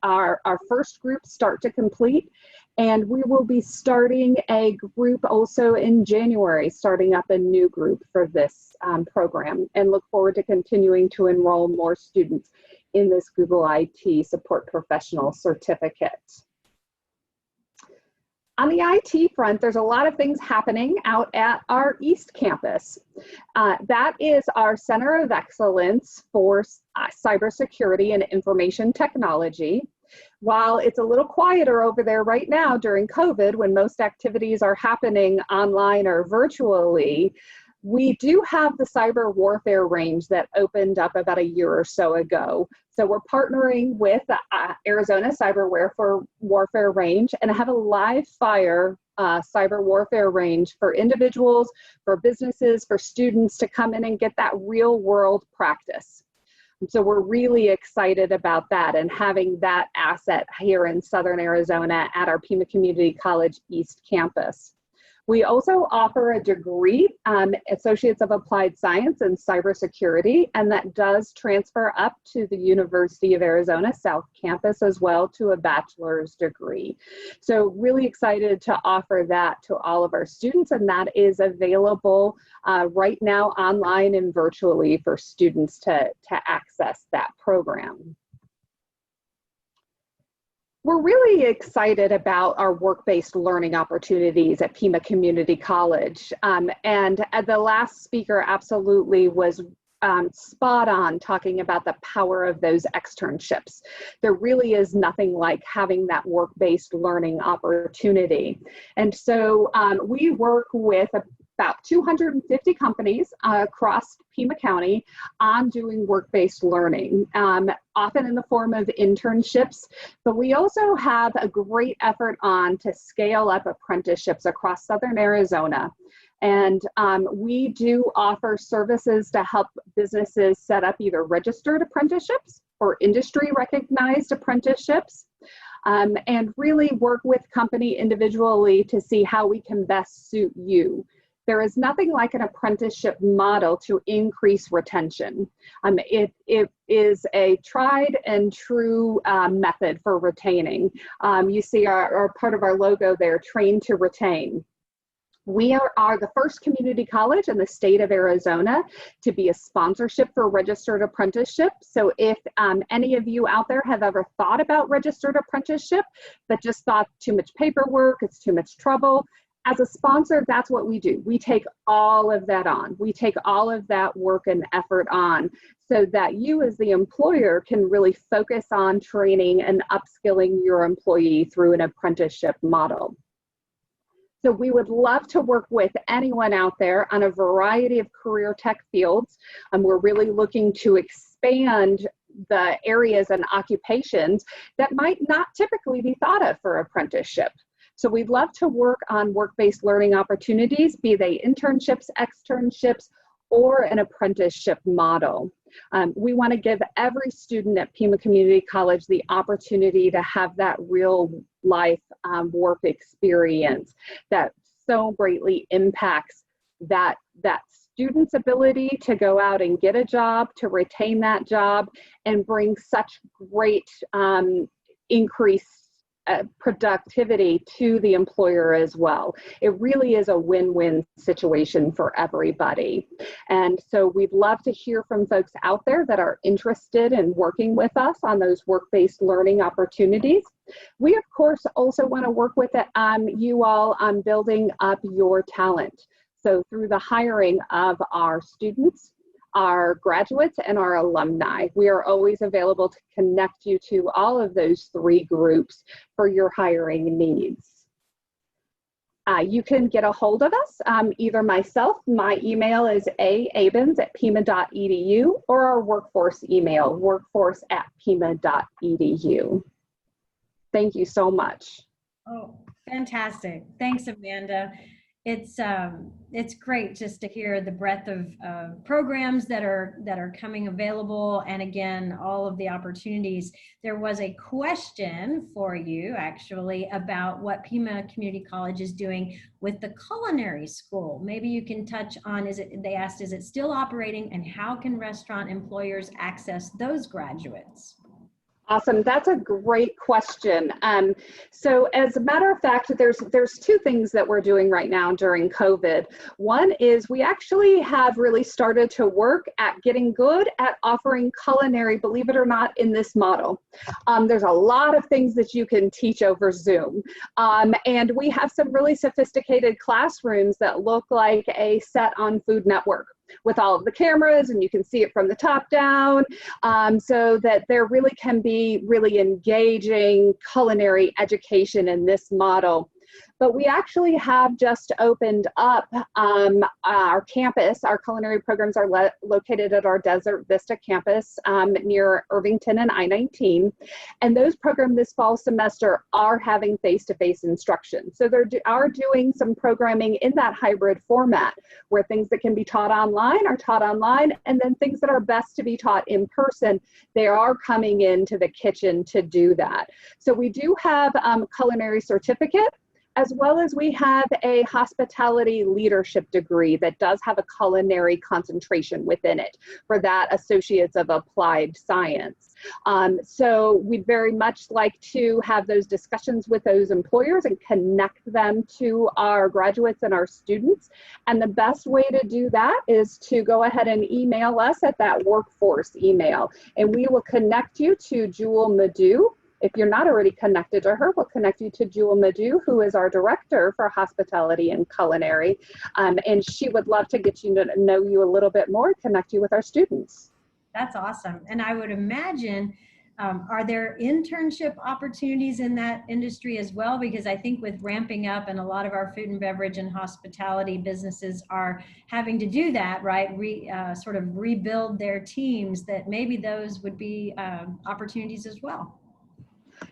our first group start to complete, and we will be starting a group also in January, starting up a new group for this program, and look forward to continuing to enroll more students in this Google IT Support Professional Certificate. On the IT front, there's a lot of things happening out at our East Campus. That is our Center of Excellence for Cybersecurity and Information Technology. While it's a little quieter over there right now during COVID, when most activities are happening online or virtually, we do have the cyber warfare range that opened up about a year or so ago. So we're partnering with the Arizona Cyber Warfare Range and have a live fire cyber warfare range for individuals, for businesses, for students to come in and get that real world practice. So we're really excited about that and having that asset here in Southern Arizona at our Pima Community College East Campus. We also offer a degree, Associates of Applied Science in Cybersecurity, and that does transfer up to the University of Arizona South Campus as well to a bachelor's degree. So really excited to offer that to all of our students, and that is available right now online and virtually for students to access that program. We're really excited about our work-based learning opportunities at Pima Community College. And the last speaker absolutely was spot on talking about the power of those externships. There really is nothing like having that work-based learning opportunity. And so we work with about 250 companies across Pima County on doing work-based learning, often in the form of internships, but we also have a great effort on to scale up apprenticeships across Southern Arizona. And we do offer services to help businesses set up either registered apprenticeships or industry recognized apprenticeships, and really work with company individually to see how we can best suit you. There is nothing like an apprenticeship model to increase retention. It is a tried and true method for retaining. You see our part of our logo there, train to retain. We are the first community college in the state of Arizona to be a sponsorship for registered apprenticeship. So if any of you out there have ever thought about registered apprenticeship, but just thought too much paperwork, it's too much trouble, as a sponsor, that's what we do. We take all of that on. We take all of that work and effort on so that you as the employer can really focus on training and upskilling your employee through an apprenticeship model. So we would love to work with anyone out there on a variety of career tech fields. We're really looking to expand the areas and occupations that might not typically be thought of for apprenticeship. So we'd love to work on work-based learning opportunities, be they internships, externships, or an apprenticeship model. We want to give every student at Pima Community College the opportunity to have that real life work experience that so greatly impacts that student's ability to go out and get a job, to retain that job, and bring such great increase productivity to the employer as well. It really is a win-win situation for everybody. And so we'd love to hear from folks out there that are interested in working with us on those work-based learning opportunities. We, of course, also want to work with you all on building up your talent. So through the hiring of our students, our graduates, and our alumni. We are always available to connect you to all of those three groups for your hiring needs. You can get a hold of us, either myself, my email is aabens@pima.edu, or our workforce email, workforce@pima.edu. Thank you so much. Oh, fantastic. Thanks, Amanda. It's great just to hear the breadth of programs that are coming available, and again, all of the opportunities. There was a question for you actually about what Pima Community College is doing with the culinary school. Maybe you can touch on, they asked, is it still operating, and how can restaurant employers access those graduates? Awesome. That's a great question. So as a matter of fact, there's two things that we're doing right now during COVID. One is we actually have really started to work at getting good at offering culinary, believe it or not, in this model. There's a lot of things that you can teach over Zoom. And we have some really sophisticated classrooms that look like a set on Food Network, with all of the cameras, and you can see it from the top down, so that there really can be really engaging culinary education in this model. But we actually have just opened up our campus. Our culinary programs are located at our Desert Vista campus near Irvington and I-19. And those programs this fall semester are having face-to-face instruction. So they are doing some programming in that hybrid format, where things that can be taught online are taught online, and then things that are best to be taught in person, they are coming into the kitchen to do that. So we do have culinary certificate, as well as we have a hospitality leadership degree that does have a culinary concentration within it for that Associates of Applied Science. So we'd very much like to have those discussions with those employers and connect them to our graduates and our students. And the best way to do that is to go ahead and email us at that workforce email, and we will connect you to Jewel Madu. If you're not already connected to her, we'll connect you to Jewel Madu, who is our director for hospitality and culinary. And she would love to get you to know you a little bit more, connect you with our students. That's awesome. And I would imagine, are there internship opportunities in that industry as well? Because I think with ramping up, and a lot of our food and beverage and hospitality businesses are having to do that, right? Sort of rebuild their teams, that maybe those would be opportunities as well.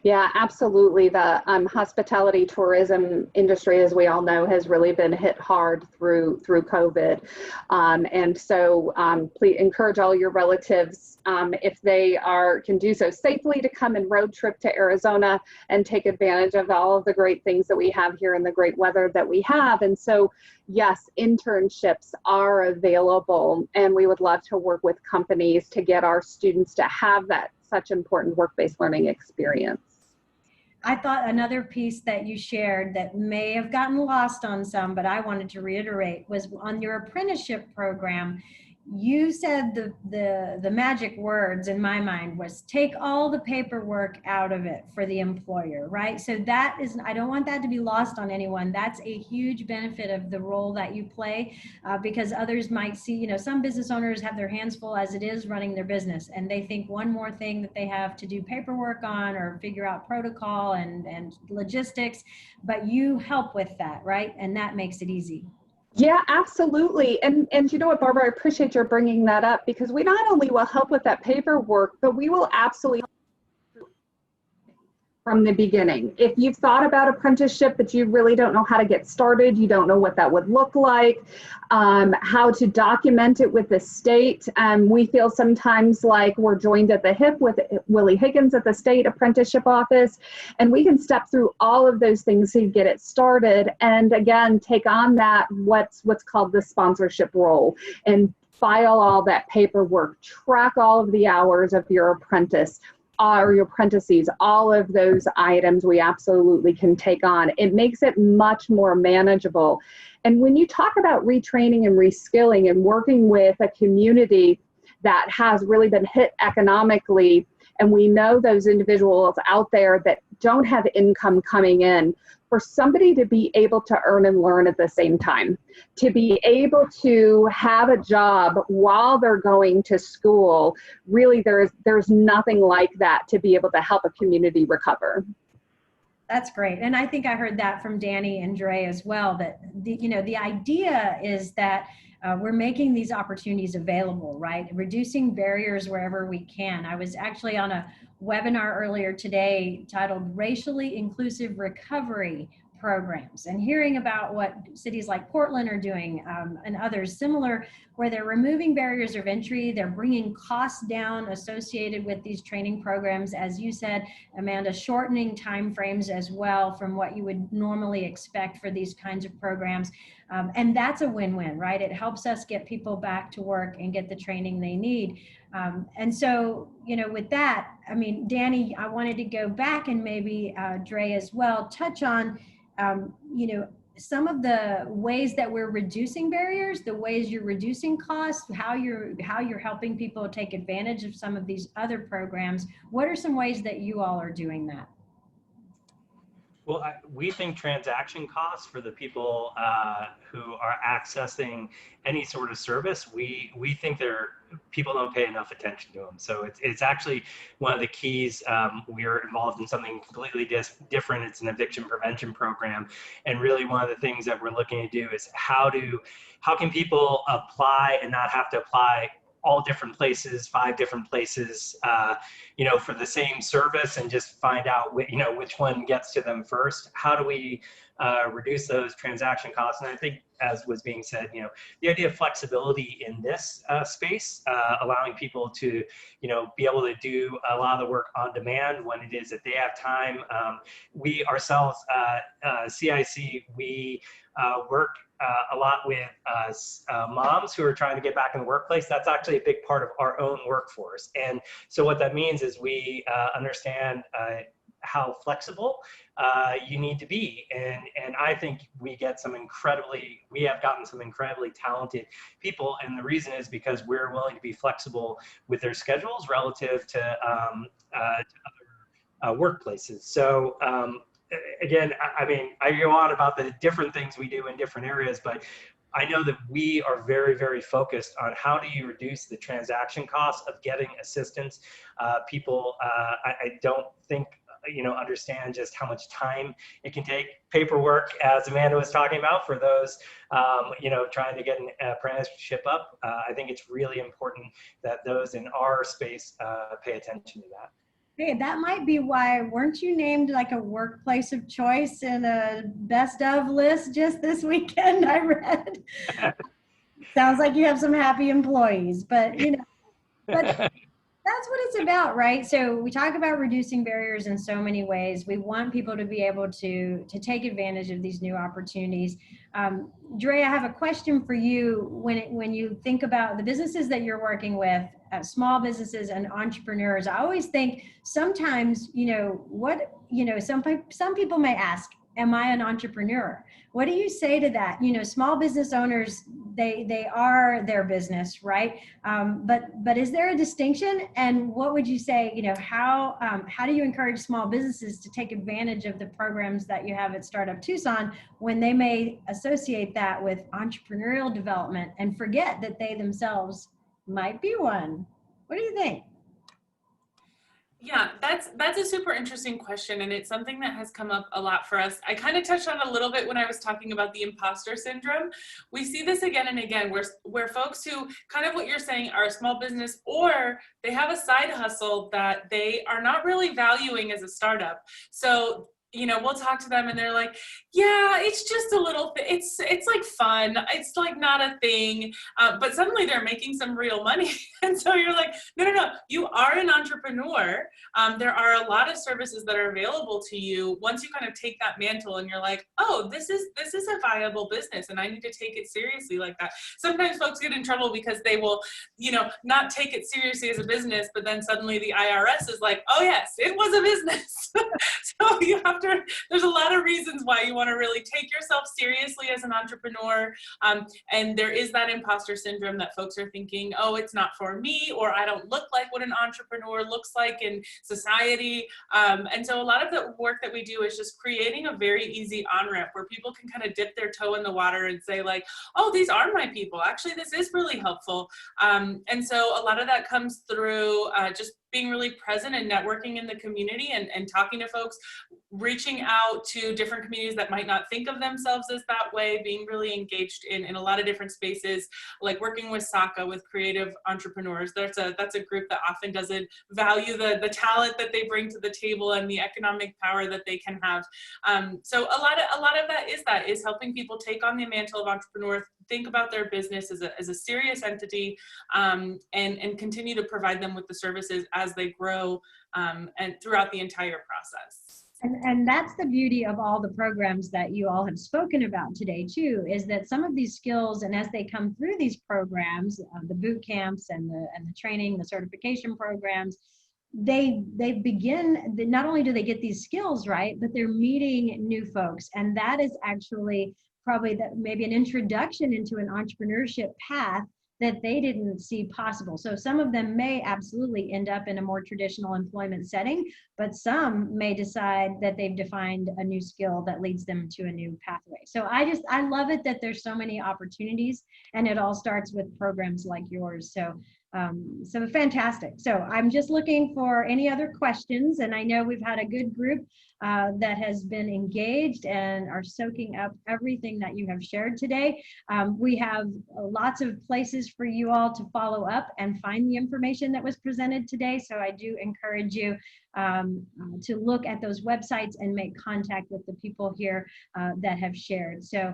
Yeah, absolutely. The hospitality tourism industry, as we all know, has really been hit hard through COVID. And so please encourage all your relatives, if they can do so safely, to come and road trip to Arizona and take advantage of all of the great things that we have here and the great weather that we have. And so, yes, internships are available, and we would love to work with companies to get our students to have that such important work-based learning experience. I thought another piece that you shared that may have gotten lost on some, but I wanted to reiterate, was on your apprenticeship program. You said the magic words in my mind was take all the paperwork out of it for the employer, right? So that is, I don't want that to be lost on anyone. That's a huge benefit of the role that you play, because others might see, you know, some business owners have their hands full as it is running their business, and they think one more thing that they have to do paperwork on or figure out protocol and logistics, but you help with that, right? And that makes it easy. Yeah, absolutely. And you know what, Barbara, I appreciate your bringing that up, because we not only will help with that paperwork, but we will absolutely from the beginning. If you've thought about apprenticeship, but you really don't know how to get started, you don't know what that would look like, how to document it with the state. We feel sometimes like we're joined at the hip with Willie Higgins at the state apprenticeship office, and we can step through all of those things to get it started. And again, take on that what's called the sponsorship role, and file all that paperwork, track all of the hours of your apprentice or your apprentices. All of those items we absolutely can take on. It makes it much more manageable. And when you talk about retraining and reskilling and working with a community that has really been hit economically, and we know those individuals out there that don't have income coming in, for somebody to be able to earn and learn at the same time, to be able to have a job while they're going to school, really there's nothing like that to be able to help a community recover. That's great. And I think I heard that from Danny and Dre as well, that the idea is that we're making these opportunities available, right? Reducing barriers wherever we can. I was actually on a webinar earlier today titled Racially Inclusive Recovery Programs, and hearing about what cities like Portland are doing, and others similar, where they're removing barriers of entry, they're bringing costs down associated with these training programs, as you said, Amanda, shortening timeframes as well from what you would normally expect for these kinds of programs. And that's a win-win, right? It helps us get people back to work and get the training they need. And so, with that, I mean, Danny, I wanted to go back and maybe Dre as well, touch on, some of the ways that we're reducing barriers, the ways you're reducing costs, how you're helping people take advantage of some of these other programs. What are some ways that you all are doing that? Well, we think transaction costs for the people who are accessing any sort of service, we think people don't pay enough attention to them. So it's actually one of the keys. We're involved in something completely different. It's an eviction prevention program. And really one of the things that we're looking to do is how can people apply and not have to apply all different places, 5 different places, for the same service, and just find out which one gets to them first. How do we reduce those transaction costs? And I think, as was being said, the idea of flexibility in this space, allowing people to, be able to do a lot of the work on demand when it is that they have time. We ourselves, CIC, we work a lot with moms who are trying to get back in the workplace. That's actually a big part of our own workforce. And so what that means is we understand how flexible you need to be. And I think we have gotten some incredibly talented people. And the reason is because we're willing to be flexible with their schedules relative to other workplaces. So again, I mean, I go on about the different things we do in different areas, but I know that we are very, very focused on how do you reduce the transaction costs of getting assistance. People, I don't think, understand just how much time it can take. Paperwork, as Amanda was talking about, for those, trying to get an apprenticeship up. I think it's really important that those in our space pay attention to that. Hey, that might be why, weren't you named like a workplace of choice in a best of list just this weekend, I read? Sounds like you have some happy employees, but but That's what it's about, right? So we talk about reducing barriers in so many ways. We want people to be able to take advantage of these new opportunities. Dre, I have a question for you. When you think about the businesses that you're working with, small businesses and entrepreneurs, I always think sometimes, some people may ask, am I an entrepreneur? What do you say to that? Small business owners, they are their business, right? But is there a distinction? And what would you say, how do you encourage small businesses to take advantage of the programs that you have at Startup Tucson when they may associate that with entrepreneurial development and forget that they themselves might be one? What do you think? Yeah, that's a super interesting question, and it's something that has come up a lot for us. I kind of touched on it a little bit when I was talking about the imposter syndrome. We see this again and again where folks who, kind of what you're saying, are a small business or they have a side hustle that they are not really valuing as a startup. So we'll talk to them and they're like, yeah, it's just a little thing. It's like fun. It's like not a thing. But suddenly they're making some real money. And so you're like, no, you are an entrepreneur. There are a lot of services that are available to you once you kind of take that mantle and you're like, oh, this is a viable business and I need to take it seriously like that. Sometimes folks get in trouble because they will, not take it seriously as a business, but then suddenly the IRS is like, oh yes, it was a business. So there's a lot of reasons why you want to really take yourself seriously as an entrepreneur. And there is that imposter syndrome that folks are thinking, oh, it's not for me, or I don't look like what an entrepreneur looks like in society. And so a lot of the work that we do is just creating a very easy on-ramp where people can kind of dip their toe in the water and say like, oh, these are my people. Actually, this is really helpful. And so a lot of that comes through just being really present and networking in the community and talking to folks, reaching out to different communities that might not think of themselves as that way, being really engaged in a lot of different spaces, like working with SACA, with creative entrepreneurs. That's a group that often doesn't value the talent that they bring to the table and the economic power that they can have. So a lot of that is helping people take on the mantle of entrepreneur, think about their business as a serious entity, and continue to provide them with the services as they grow and throughout the entire process. And that's the beauty of all the programs that you all have spoken about today too, is that some of these skills, and as they come through these programs, the boot camps and the training, the certification programs, they begin, not only do they get these skills, right, but they're meeting new folks. And that is actually probably maybe an introduction into an entrepreneurship path that they didn't see possible. So some of them may absolutely end up in a more traditional employment setting, but some may decide that they've defined a new skill that leads them to a new pathway. So I love it that there's so many opportunities, and it all starts with programs like yours. So fantastic. So I'm just looking for any other questions, and I know we've had a good group that has been engaged and are soaking up everything that you have shared today. We have lots of places for you all to follow up and find the information that was presented today. So I do encourage you to look at those websites and make contact with the people here that have shared. So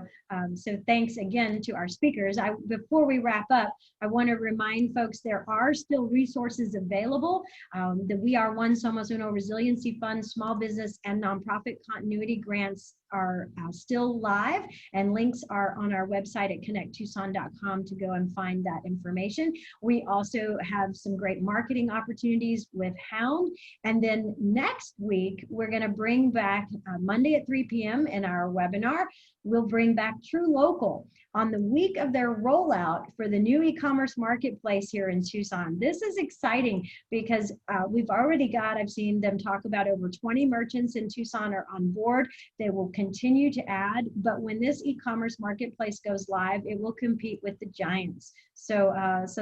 thanks again to our speakers. Before we wrap up, I want to remind folks there are still resources available. The We Are One Somos Uno Resiliency Fund, small business and nonprofit continuity grants are still live, and links are on our website at connecttucson.com to go and find that information. We also have some great marketing opportunities with Hound. And then next week, we're going to bring back Monday at 3 p.m. in our webinar, we'll bring back True Local on the week of their rollout for the new e-commerce marketplace here in Tucson. This is exciting because we've already got, I've seen them talk about over 20 merchants in Tucson are on board. They will continue to add, but when this e-commerce marketplace goes live, it will compete with the giants. So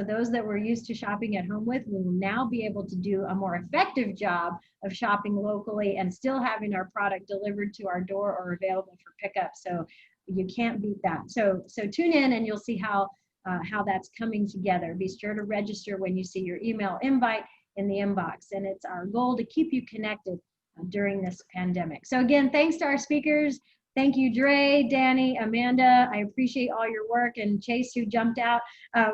those that we're used to shopping at home with will now be able to do a more effective job of shopping locally and still having our product delivered to our door or available for pickup. So you can't beat that. So tune in and you'll see how that's coming together. Be sure to register when you see your email invite in the inbox. And it's our goal to keep you connected during this pandemic. So again, thanks to our speakers. Thank you, Dre, Danny, Amanda. I appreciate all your work, and Chase, who jumped out,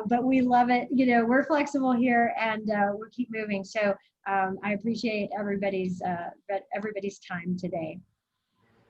but we love it. You know, we're flexible here, and we'll keep moving. So I appreciate everybody's time today.